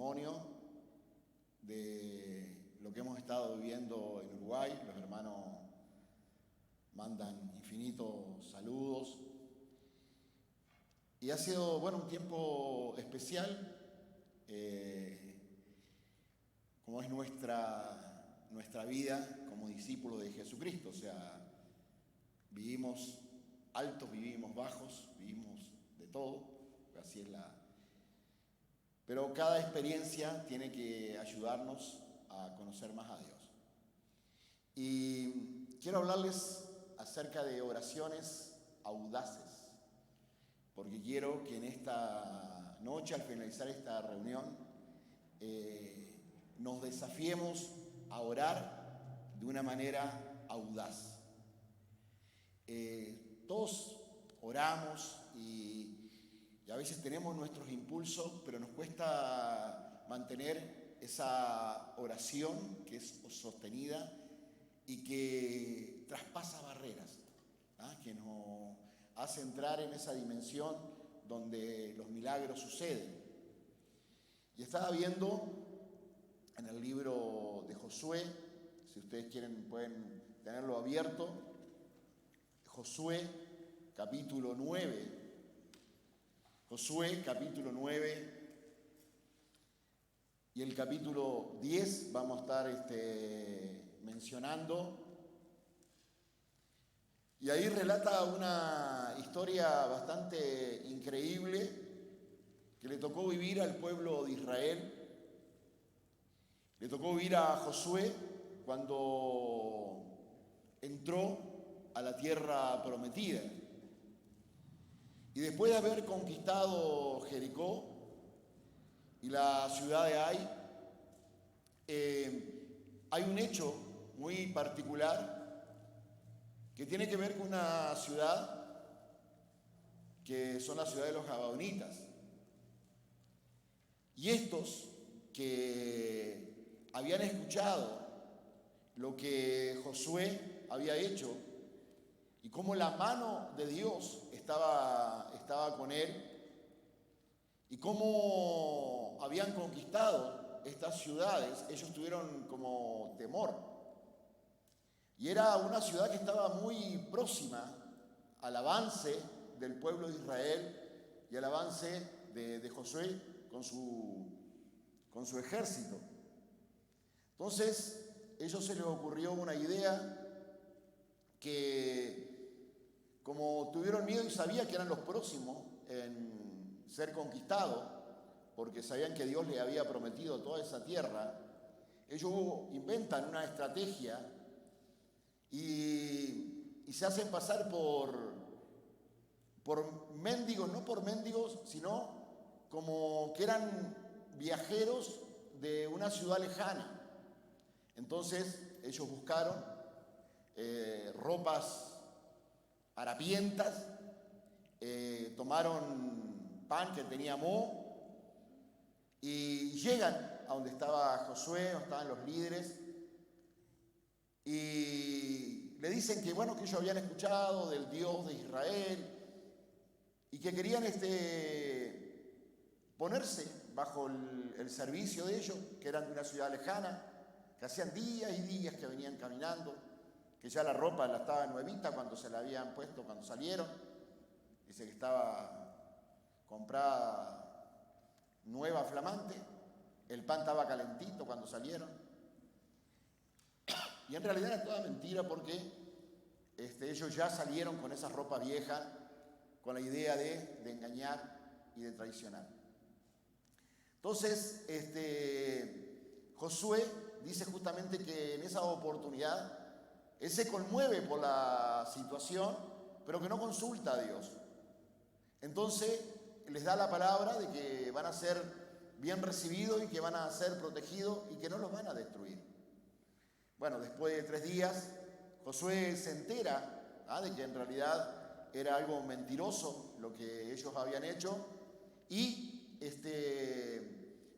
testimonio de lo que hemos estado viviendo en Uruguay. Los hermanos mandan infinitos saludos. Y ha sido, un tiempo especial, como es nuestra vida como discípulos de Jesucristo. O sea, vivimos altos, vivimos bajos, vivimos de todo, así es Pero cada experiencia tiene que ayudarnos a conocer más a Dios. Y quiero hablarles acerca de oraciones audaces, porque quiero que en esta noche, al finalizar esta reunión, nos desafiemos a orar de una manera audaz. Todos oramos y a veces tenemos nuestros impulsos, pero nos cuesta mantener esa oración que es sostenida y que traspasa barreras, que nos hace entrar en esa dimensión donde los milagros suceden. Y estaba viendo en el libro de Josué, si ustedes quieren pueden tenerlo abierto, Josué capítulo 9. Josué capítulo 9 y el capítulo 10 vamos a estar mencionando. Y ahí relata una historia bastante increíble que le tocó vivir al pueblo de Israel. Le tocó vivir a Josué cuando entró a la tierra prometida. Y después de haber conquistado Jericó y la ciudad de Ai, hay un hecho muy particular que tiene que ver con una ciudad que son la ciudad de los Gabaonitas. Y estos que habían escuchado lo que Josué había hecho y cómo la mano de Dios estaba con él y cómo habían conquistado estas ciudades, ellos tuvieron como temor. Y era una ciudad que estaba muy próxima al avance del pueblo de Israel y al avance de Josué con su ejército. Entonces, a ellos se les ocurrió una idea que, como tuvieron miedo y sabían que eran los próximos en ser conquistados, porque sabían que Dios les había prometido toda esa tierra, ellos inventan una estrategia y se hacen pasar por mendigos, no por mendigos, sino como que eran viajeros de una ciudad lejana. Entonces ellos buscaron ropas harapientas, tomaron pan que tenía moho y llegan a donde estaba Josué, donde estaban los líderes, y le dicen que que ellos habían escuchado del Dios de Israel y que querían ponerse bajo el servicio de ellos, que eran de una ciudad lejana, que hacían días y días que venían caminando, que ya la ropa la estaba nuevita cuando se la habían puesto, cuando salieron. Dice que estaba comprada nueva, flamante, el pan estaba calentito cuando salieron. Y en realidad era toda mentira porque ellos ya salieron con esa ropa vieja, con la idea de engañar y de traicionar. Entonces, Josué dice justamente que en esa oportunidad él se conmueve por la situación, pero que no consulta a Dios. Entonces les da la palabra de que van a ser bien recibidos y que van a ser protegidos y que no los van a destruir. Después de 3 días, Josué se entera de que en realidad era algo mentiroso lo que ellos habían hecho,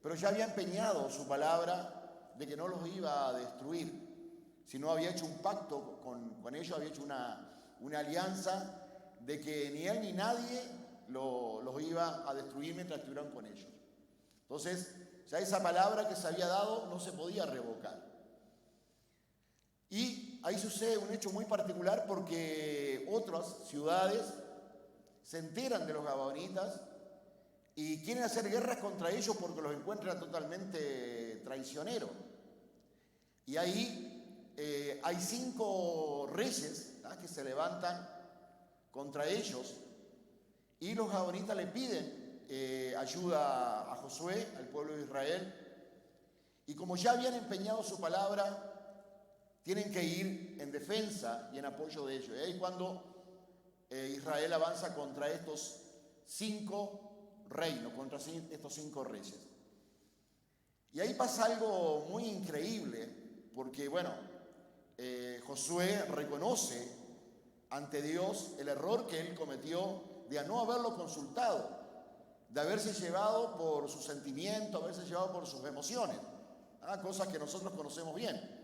pero ya había empeñado su palabra de que no los iba a destruir, sino había hecho un pacto con ellos, había hecho una alianza de que ni él ni nadie los iba a destruir mientras estuvieran con ellos. Entonces, ya esa palabra que se había dado no se podía revocar. Y ahí sucede un hecho muy particular porque otras ciudades se enteran de los gabaonitas y quieren hacer guerras contra ellos porque los encuentran totalmente traicioneros. Y ahí hay 5 reyes, ¿tá?, que se levantan contra ellos y los gabaonitas le piden ayuda a Josué, al pueblo de Israel, y como ya habían empeñado su palabra, tienen que ir en defensa y en apoyo de ellos. Y ahí es cuando Israel avanza contra estos 5 reinos, contra estos 5 reyes. Y ahí pasa algo muy increíble, porque bueno, Josué reconoce ante Dios el error que él cometió de no haberlo consultado, de haberse llevado por sus sentimientos, haberse llevado por sus emociones, cosas que nosotros conocemos bien.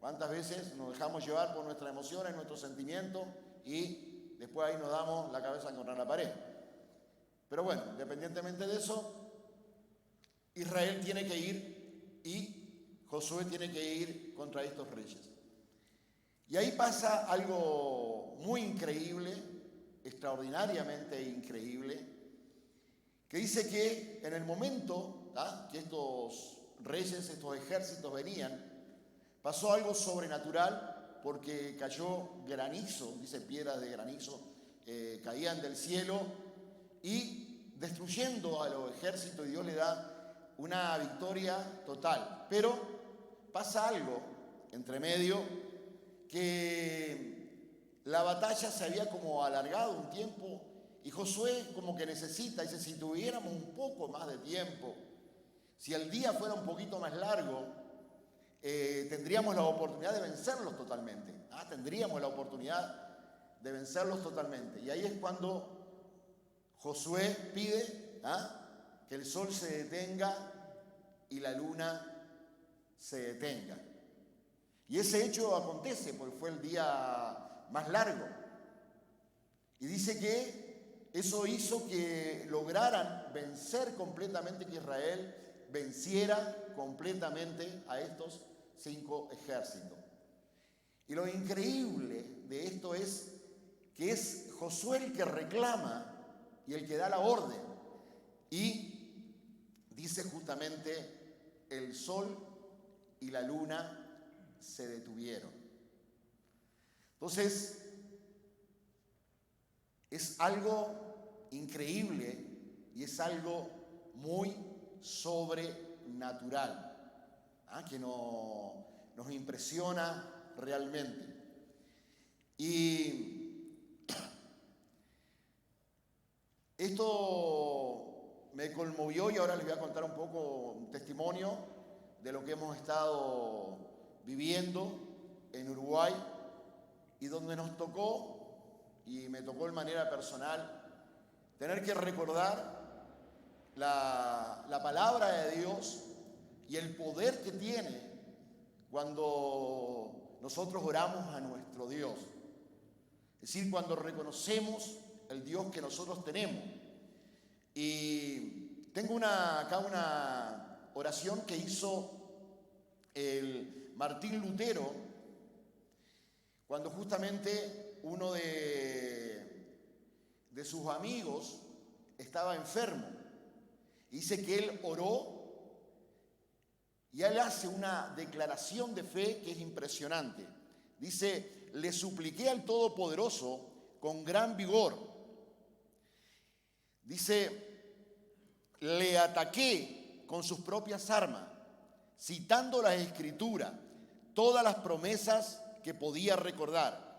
¿Cuántas veces nos dejamos llevar por nuestras emociones, nuestros sentimientos y después ahí nos damos la cabeza contra la pared? Pero bueno, independientemente de eso, Israel tiene que ir y Josué tiene que ir contra estos reyes. Y ahí pasa algo muy increíble, extraordinariamente increíble, que dice que en el momento que estos reyes, estos ejércitos venían, pasó algo sobrenatural porque cayó granizo, dice piedras de granizo, caían del cielo y destruyendo a los ejércitos, y Dios le da una victoria total. Pero pasa algo entre medio, que la batalla se había como alargado un tiempo y Josué como que necesita, dice, si tuviéramos un poco más de tiempo, si el día fuera un poquito más largo, tendríamos la oportunidad de vencerlos totalmente. Tendríamos la oportunidad de vencerlos totalmente. Y ahí es cuando Josué pide que el sol se detenga y la luna se detenga. Y ese hecho acontece porque fue el día más largo. Y dice que eso hizo que lograran vencer completamente, que Israel venciera completamente a estos 5 ejércitos. Y lo increíble de esto es que es Josué el que reclama y el que da la orden. Y dice justamente, el sol y la luna se detuvieron. Entonces, es algo increíble y es algo muy sobrenatural, que nos impresiona realmente. Y esto me conmovió y ahora les voy a contar un poco un testimonio de lo que hemos estado viviendo en Uruguay y donde nos tocó, y me tocó de manera personal, tener que recordar la palabra de Dios y el poder que tiene cuando nosotros oramos a nuestro Dios. Es decir, cuando reconocemos el Dios que nosotros tenemos. Y tengo acá una oración que hizo el Martín Lutero cuando justamente uno de sus amigos estaba enfermo. Y dice que él oró y él hace una declaración de fe que es impresionante. Dice, le supliqué al Todopoderoso con gran vigor. Dice, le ataqué con sus propias armas, citando las Escrituras, todas las promesas que podía recordar.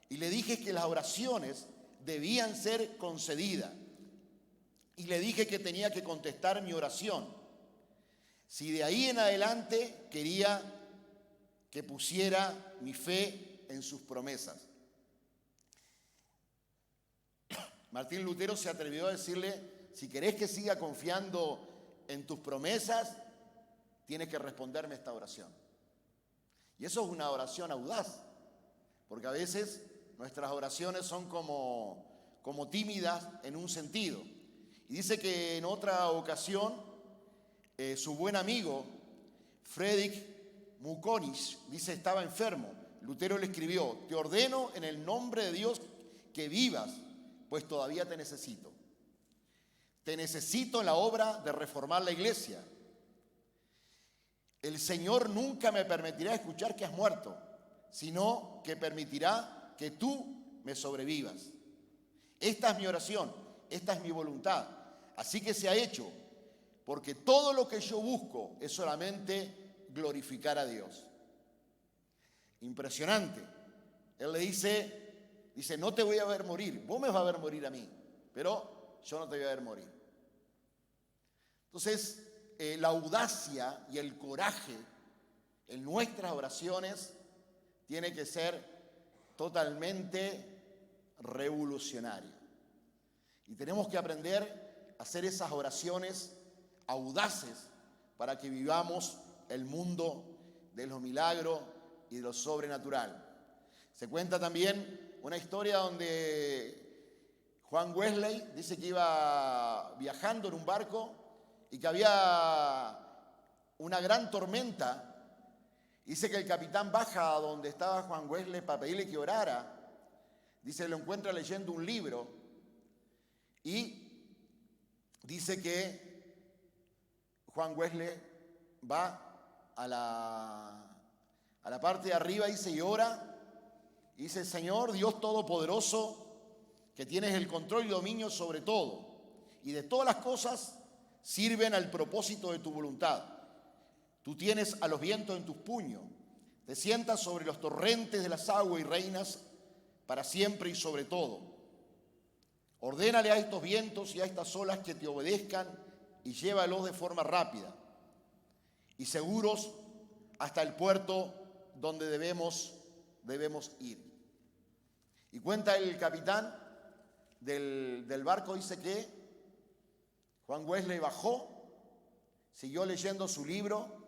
Y le dije que las oraciones debían ser concedidas. Y le dije que tenía que contestar mi oración. Si de ahí en adelante quería que pusiera mi fe en sus promesas. Martín Lutero se atrevió a decirle, si querés que siga confiando en tus promesas, tienes que responderme esta oración. Y eso es una oración audaz, porque a veces nuestras oraciones son como tímidas en un sentido. Y dice que en otra ocasión su buen amigo, Friedrich Muconich, dice, estaba enfermo. Lutero le escribió: te ordeno en el nombre de Dios que vivas, pues todavía te necesito. Te necesito en la obra de reformar la iglesia. El Señor nunca me permitirá escuchar que has muerto, sino que permitirá que tú me sobrevivas. Esta es mi oración, esta es mi voluntad. Así que se ha hecho, porque todo lo que yo busco es solamente glorificar a Dios. Impresionante. Él le dice, no te voy a ver morir, vos me vas a ver morir a mí, pero yo no te voy a ver morir. Entonces, la audacia y el coraje en nuestras oraciones tiene que ser totalmente revolucionario. Y tenemos que aprender a hacer esas oraciones audaces para que vivamos el mundo de los milagros y de lo sobrenatural. Se cuenta también una historia donde Juan Wesley dice que iba viajando en un barco y que había una gran tormenta. Dice que el capitán baja a donde estaba Juan Wesley para pedirle que orara. Dice, lo encuentra leyendo un libro y dice que Juan Wesley va a la parte de arriba, dice, y ora. Y dice, Señor Dios Todopoderoso, que tienes el control y dominio sobre todo, y de todas las cosas sirven al propósito de tu voluntad. Tú tienes a los vientos en tus puños, te sientas sobre los torrentes de las aguas y reinas para siempre y sobre todo. Ordénale a estos vientos y a estas olas que te obedezcan y llévalos de forma rápida y seguros hasta el puerto donde debemos ir. Y cuenta el capitán del barco, dice que Juan Wesley bajó, siguió leyendo su libro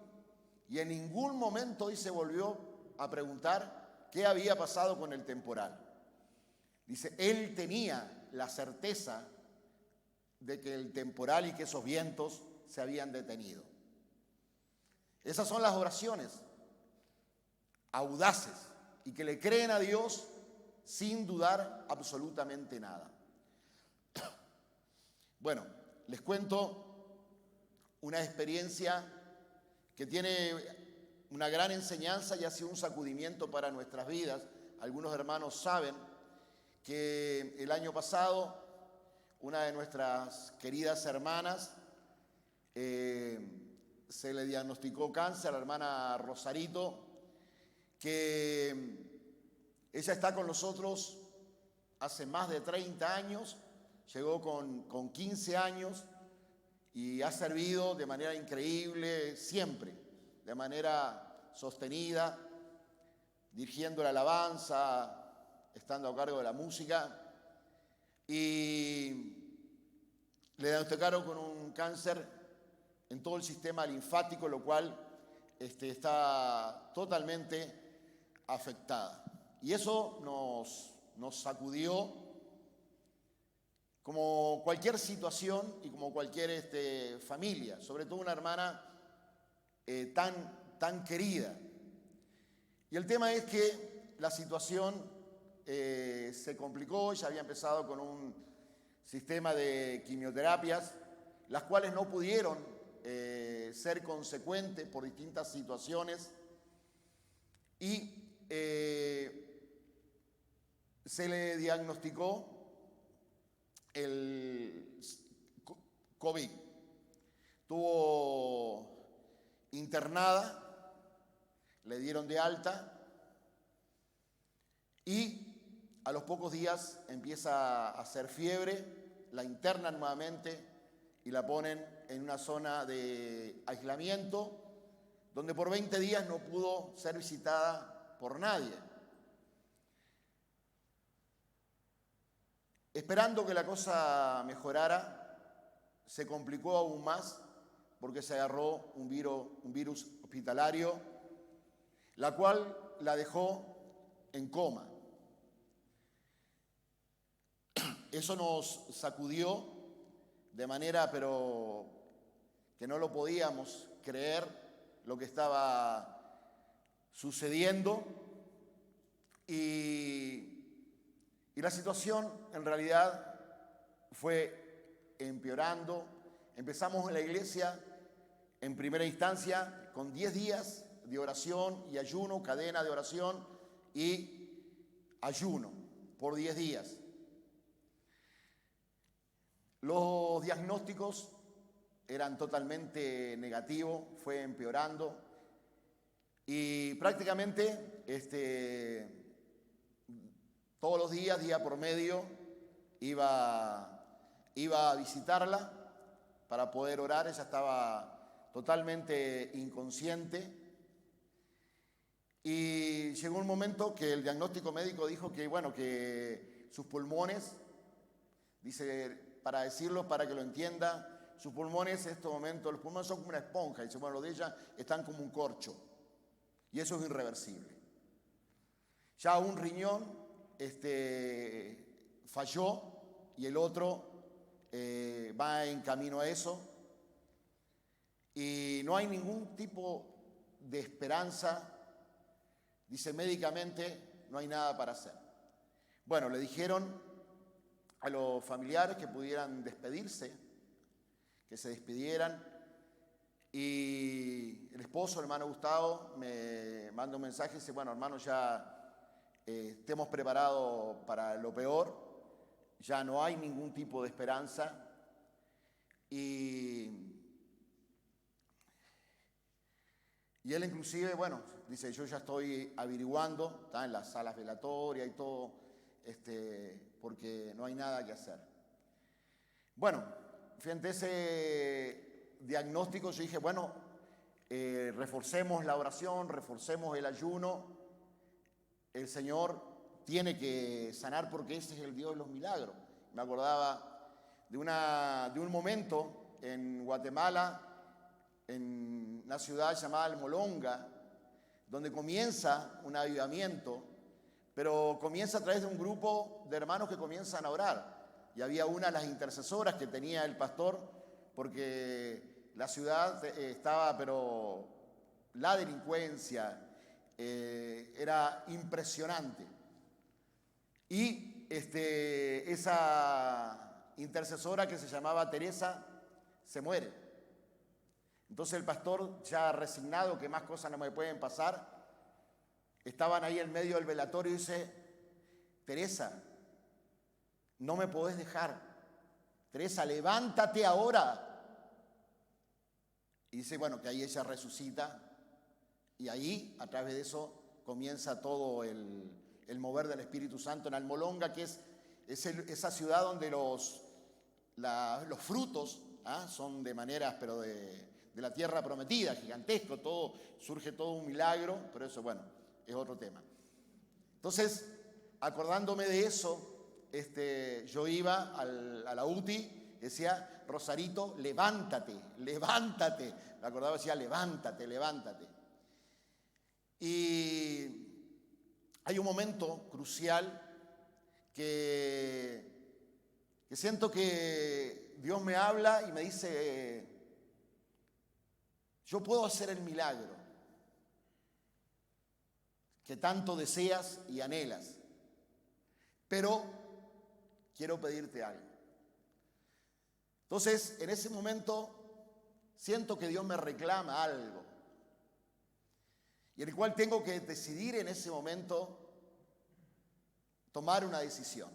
y en ningún momento, dice, volvió a preguntar qué había pasado con el temporal. Dice, él tenía la certeza de que el temporal y que esos vientos se habían detenido. Esas son las oraciones audaces y que le creen a Dios sin dudar absolutamente nada. Bueno, les cuento una experiencia que tiene una gran enseñanza y ha sido un sacudimiento para nuestras vidas. Algunos hermanos saben que el año pasado una de nuestras queridas hermanas se le diagnosticó cáncer, a la hermana Rosarito, que ella está con nosotros hace más de 30 años, llegó con 15 años y ha servido de manera increíble siempre, de manera sostenida, dirigiendo la alabanza, estando a cargo de la música, y le diagnosticaron con un cáncer en todo el sistema linfático, lo cual está totalmente afectada. Y eso nos sacudió como cualquier situación y como cualquier familia, sobre todo una hermana tan querida. Y el tema es que la situación se complicó. Ella había empezado con un sistema de quimioterapias, las cuales no pudieron ser consecuentes por distintas situaciones y se le diagnosticó el COVID. Estuvo internada, le dieron de alta y a los pocos días empieza a hacer fiebre, la internan nuevamente y la ponen en una zona de aislamiento donde por 20 días no pudo ser visitada por nadie. Esperando que la cosa mejorara, se complicó aún más porque se agarró un virus hospitalario, la cual la dejó en coma. Eso nos sacudió de manera pero que no lo podíamos creer lo que estaba sucediendo y la situación en realidad fue empeorando. Empezamos en la iglesia en primera instancia con 10 días de oración y ayuno, cadena de oración y ayuno por 10 días. Los diagnósticos eran totalmente negativos, fue empeorando y prácticamente todos los días, día por medio, iba a visitarla para poder orar. Ella estaba totalmente inconsciente y llegó un momento que el diagnóstico médico dijo que, bueno, que sus pulmones, dice, para decirlo, para que lo entienda, sus pulmones en este momento, los pulmones son como una esponja, dice, bueno, los de ella están como un corcho y eso es irreversible. Ya un riñón falló y el otro va en camino a eso y no hay ningún tipo de esperanza, dice, médicamente no hay nada para hacer. Bueno, le dijeron a los familiares que pudieran despedirse, que se despidieran, y el esposo, el hermano Gustavo, me manda un mensaje y dice, bueno, hermano, ya estemos preparados para lo peor, ya no hay ningún tipo de esperanza, y él inclusive, bueno, dice, yo ya estoy averiguando, está en las salas velatorias y todo, porque no hay nada que hacer. Bueno, frente a ese diagnóstico yo dije, bueno, reforcemos la oración, reforcemos el ayuno. El Señor tiene que sanar porque ese es el Dios de los milagros. Me acordaba de un momento en Guatemala, en una ciudad llamada Almolonga, donde comienza un avivamiento, pero comienza a través de un grupo de hermanos que comienzan a orar. Y había una de las intercesoras que tenía el pastor, porque la ciudad estaba, pero la delincuencia era impresionante. Y esa intercesora que se llamaba Teresa se muere. Entonces el pastor, ya resignado que más cosas no me pueden pasar, estaban ahí en medio del velatorio y dice, Teresa, no me podés dejar. Teresa, levántate ahora. Y dice, bueno, que ahí ella resucita y ahí, a través de eso, comienza todo el mover del Espíritu Santo en Almolonga, que es esa ciudad donde los frutos son de maneras, pero de la tierra prometida, gigantesco, surge todo un milagro, pero eso, bueno, es otro tema. Entonces, acordándome de eso, yo iba a la UTI, decía, Rosarito, levántate, levántate. Me acordaba, decía, levántate, levántate. Y hay un momento crucial que siento que Dios me habla y me dice, yo puedo hacer el milagro que tanto deseas y anhelas, pero quiero pedirte algo. Entonces, en ese momento, siento que Dios me reclama algo, y el cual tengo que decidir en ese momento, tomar una decisión.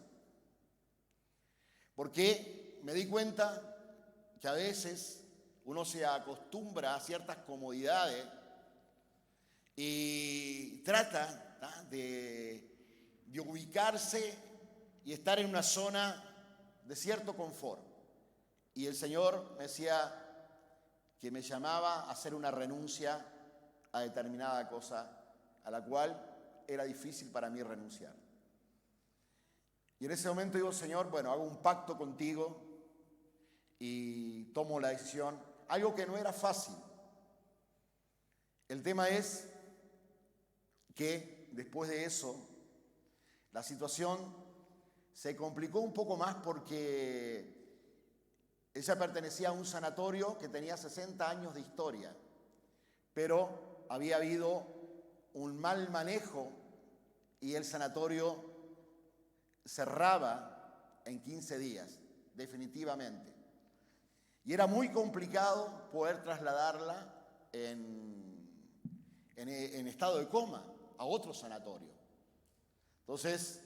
Porque me di cuenta que a veces uno se acostumbra a ciertas comodidades y trata de ubicarse y estar en una zona de cierto confort. Y el Señor me decía que me llamaba a hacer una renuncia a determinada cosa a la cual era difícil para mí renunciar. Y en ese momento digo, Señor, bueno, hago un pacto contigo y tomo la decisión, algo que no era fácil. El tema es que después de eso, la situación se complicó un poco más porque Ella pertenecía a un sanatorio que tenía 60 años de historia, pero había habido un mal manejo y el sanatorio cerraba en 15 días, definitivamente. Y era muy complicado poder trasladarla en estado de coma a otro sanatorio. Entonces,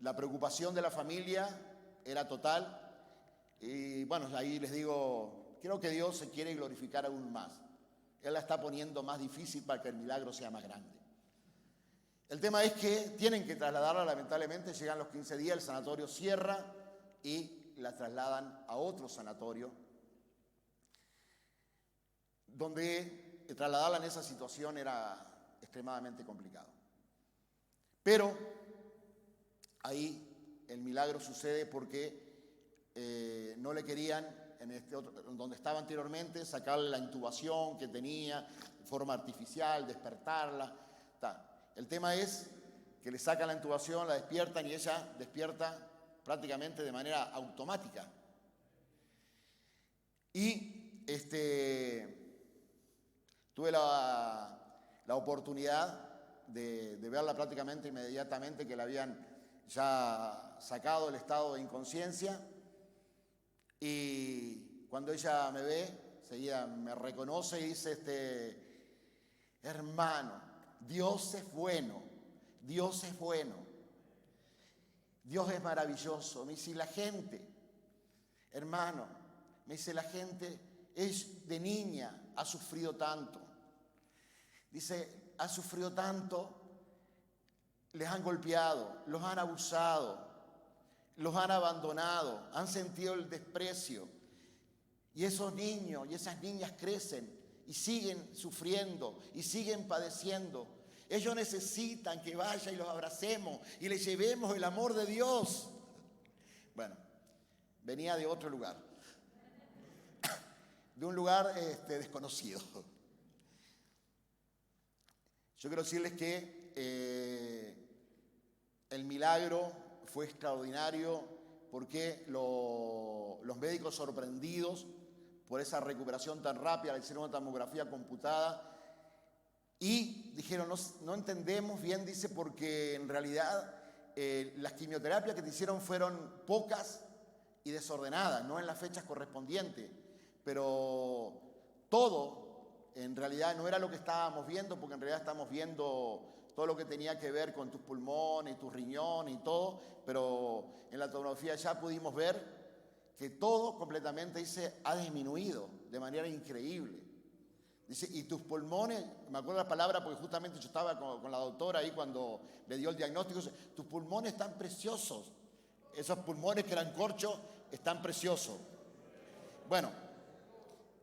la preocupación de la familia era total. Y bueno, ahí les digo, creo que Dios se quiere glorificar aún más. Él la está poniendo más difícil para que el milagro sea más grande. El tema es que tienen que trasladarla, lamentablemente, llegan los 15 días, el sanatorio cierra y la trasladan a otro sanatorio, donde trasladarla en esa situación era extremadamente complicado. Pero ahí el milagro sucede porque no le querían, en este otro, donde estaba anteriormente, sacarle la intubación que tenía, de forma artificial, despertarla. El tema es que le sacan la intubación, la despiertan y ella despierta prácticamente de manera automática. Y tuve la oportunidad de verla prácticamente inmediatamente, que la habían ya sacado del estado de inconsciencia. Y cuando ella me ve, enseguida me reconoce y dice, hermano, Dios es bueno, Dios es bueno, Dios es maravilloso. Me dice, la gente, hermano, me dice, la gente es de niña, ha sufrido tanto. Dice, ha sufrido tanto, les han golpeado, los han abusado, los han abandonado, han sentido el desprecio. Y esos niños y esas niñas crecen y siguen sufriendo y siguen padeciendo. Ellos necesitan que vaya y los abracemos y les llevemos el amor de Dios. Bueno, venía de otro lugar, de un lugar desconocido. Yo quiero decirles que el milagro fue extraordinario porque los médicos, sorprendidos por esa recuperación tan rápida, le hicieron una tomografía computada y dijeron, no entendemos bien, dice, porque en realidad las quimioterapias que te hicieron fueron pocas y desordenadas, no en las fechas correspondientes, pero todo en realidad no era lo que estábamos viendo, porque en realidad estamos viendo todo lo que tenía que ver con tus pulmones, tus riñones y todo, pero en la tomografía ya pudimos ver que todo completamente, dice, ha disminuido de manera increíble. Dice, y tus pulmones, me acuerdo la palabra porque justamente yo estaba con la doctora ahí cuando le dio el diagnóstico, dice, tus pulmones están preciosos, esos pulmones que eran corchos están preciosos. Bueno,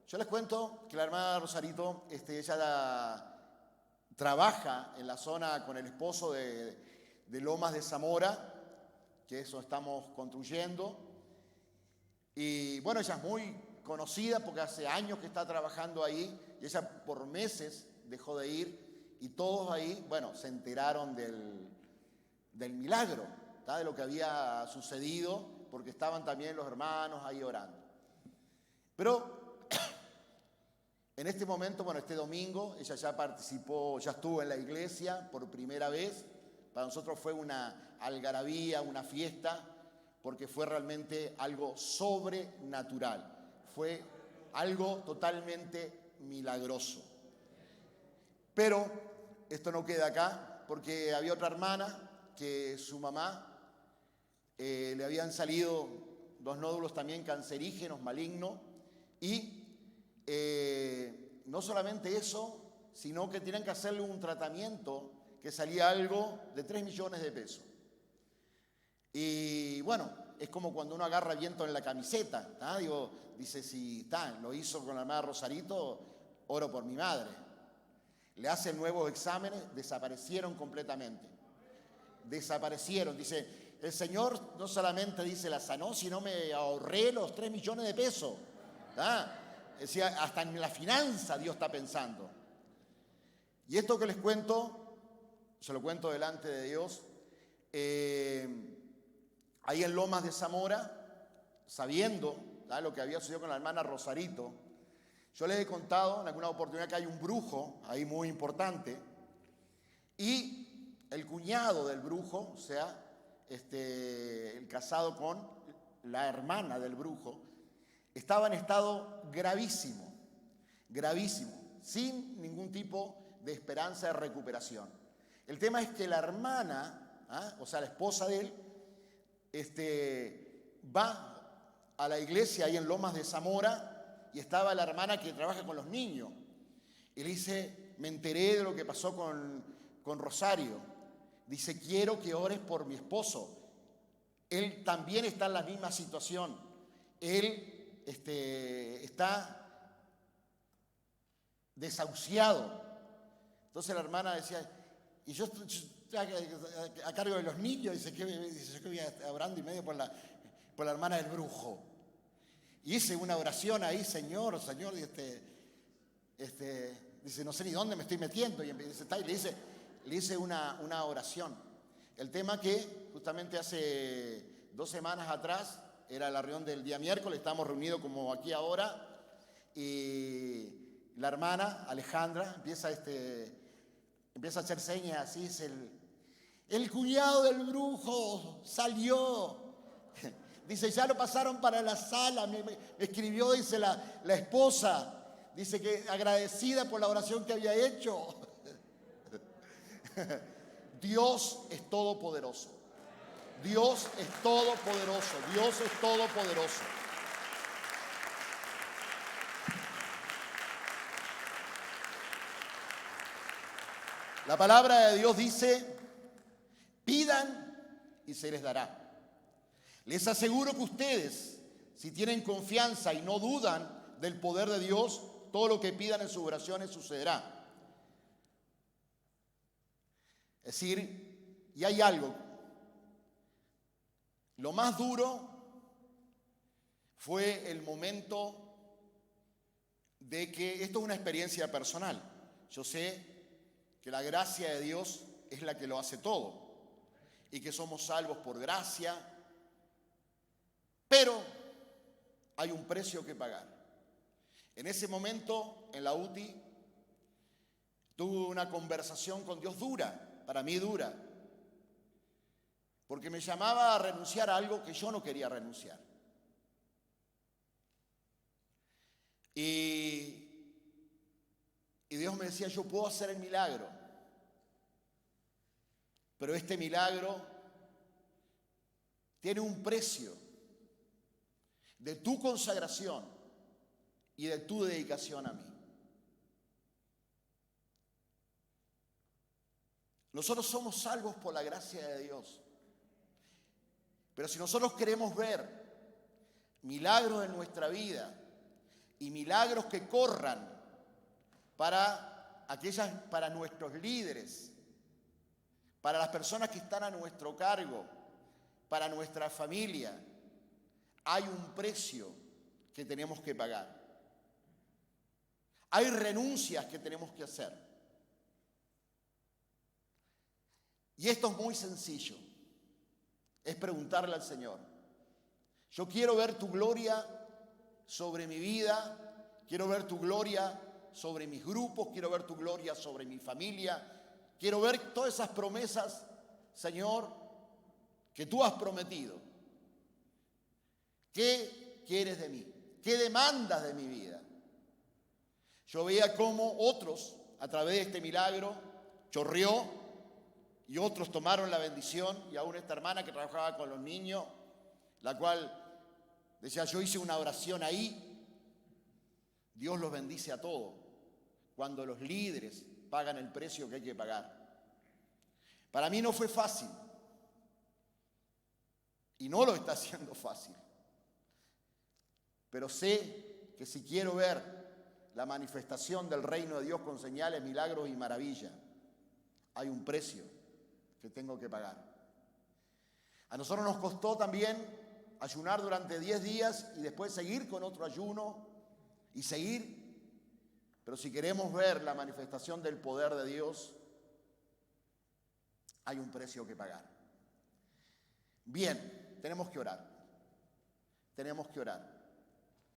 yo les cuento que la hermana Rosarito, ella trabaja en la zona con el esposo de Lomas de Zamora, que eso estamos construyendo. Y bueno, ella es muy conocida porque hace años que está trabajando ahí y ella por meses dejó de ir y todos ahí, bueno, se enteraron del milagro, ¿tá? De lo que había sucedido, porque estaban también los hermanos ahí orando. Pero en este momento, bueno, este domingo, ella ya participó, ya estuvo en la iglesia por primera vez. Para nosotros fue una algarabía, una fiesta, porque fue realmente algo sobrenatural. Fue algo totalmente milagroso. Pero esto no queda acá, porque había otra hermana que su mamá le habían salido 2 nódulos también cancerígenos, malignos, y no solamente eso, sino que tienen que hacerle un tratamiento que salía algo de 3 millones de pesos. Y bueno, es como cuando uno agarra viento en la camiseta, ¿tá? Dice, si lo hizo con la hermana Rosarito, oro por mi madre. Le hacen nuevos exámenes, desaparecieron completamente. Desaparecieron, dice, el Señor no solamente, dice, la sanó, sino me ahorré los 3 millones de pesos. ¿Tá? Decía, hasta en la finanza Dios está pensando. Y esto que les cuento, se lo cuento delante de Dios, ahí en Lomas de Zamora, sabiendo, ¿sabes?, lo que había sucedido con la hermana Rosarito, yo les he contado en alguna oportunidad que hay un brujo ahí muy importante y el cuñado del brujo, o sea, el casado con la hermana del brujo, estaba en estado gravísimo, gravísimo, sin ningún tipo de esperanza de recuperación. El tema es que la hermana, o sea, la esposa de él, va a la iglesia ahí en Lomas de Zamora y estaba la hermana que trabaja con los niños. Y le dice, me enteré de lo que pasó con Rosario. Dice, quiero que ores por mi esposo. Él también está en la misma situación. Él está desahuciado. Entonces la hermana decía, y yo a cargo de los niños, dice, yo que voy a orando y medio por la hermana del brujo. Y hice una oración ahí, Señor, dice, no sé ni dónde me estoy metiendo. Y le hice una oración. El tema que justamente hace 2 semanas atrás, era la reunión del día miércoles, estábamos reunidos como aquí ahora, y la hermana Alejandra empieza a hacer señas, así dice, el cuñado del brujo salió. Dice, ya lo pasaron para la sala, me escribió, dice la esposa, dice que agradecida por la oración que había hecho. Dios es todopoderoso. Dios es todopoderoso. Dios es todopoderoso. La palabra de Dios dice, pidan y se les dará. Les aseguro que ustedes, si tienen confianza y no dudan del poder de Dios, todo lo que pidan en sus oraciones sucederá. Es decir, y hay algo. Lo más duro fue el momento de que, esto es una experiencia personal. Yo sé que la gracia de Dios es la que lo hace todo y que somos salvos por gracia, pero hay un precio que pagar. En ese momento, en la UTI, tuve una conversación con Dios dura, para mí dura, porque me llamaba a renunciar a algo que yo no quería renunciar. Y Dios me decía, yo puedo hacer el milagro, pero este milagro tiene un precio de tu consagración y de tu dedicación a mí. Nosotros somos salvos por la gracia de Dios. Pero si nosotros queremos ver milagros en nuestra vida y milagros que corran para nuestros líderes, para las personas que están a nuestro cargo, para nuestra familia, hay un precio que tenemos que pagar. Hay renuncias que tenemos que hacer. Y esto es muy sencillo. Es preguntarle al Señor. Yo quiero ver tu gloria sobre mi vida, quiero ver tu gloria sobre mis grupos, quiero ver tu gloria sobre mi familia, quiero ver todas esas promesas, Señor, que tú has prometido. ¿Qué quieres de mí? ¿Qué demandas de mi vida? Yo veía cómo otros, a través de este milagro, chorreó, y otros tomaron la bendición, y aún esta hermana que trabajaba con los niños, la cual decía, yo hice una oración ahí. Dios los bendice a todos cuando los líderes pagan el precio que hay que pagar. Para mí no fue fácil, y no lo está haciendo fácil. Pero sé que si quiero ver la manifestación del reino de Dios con señales, milagros y maravillas, hay un precio que tengo que pagar. A nosotros nos costó también ayunar durante 10 días y después seguir con otro ayuno y seguir. Pero si queremos ver la manifestación del poder de Dios, hay un precio que pagar. Bien, tenemos que orar. tenemos que orar.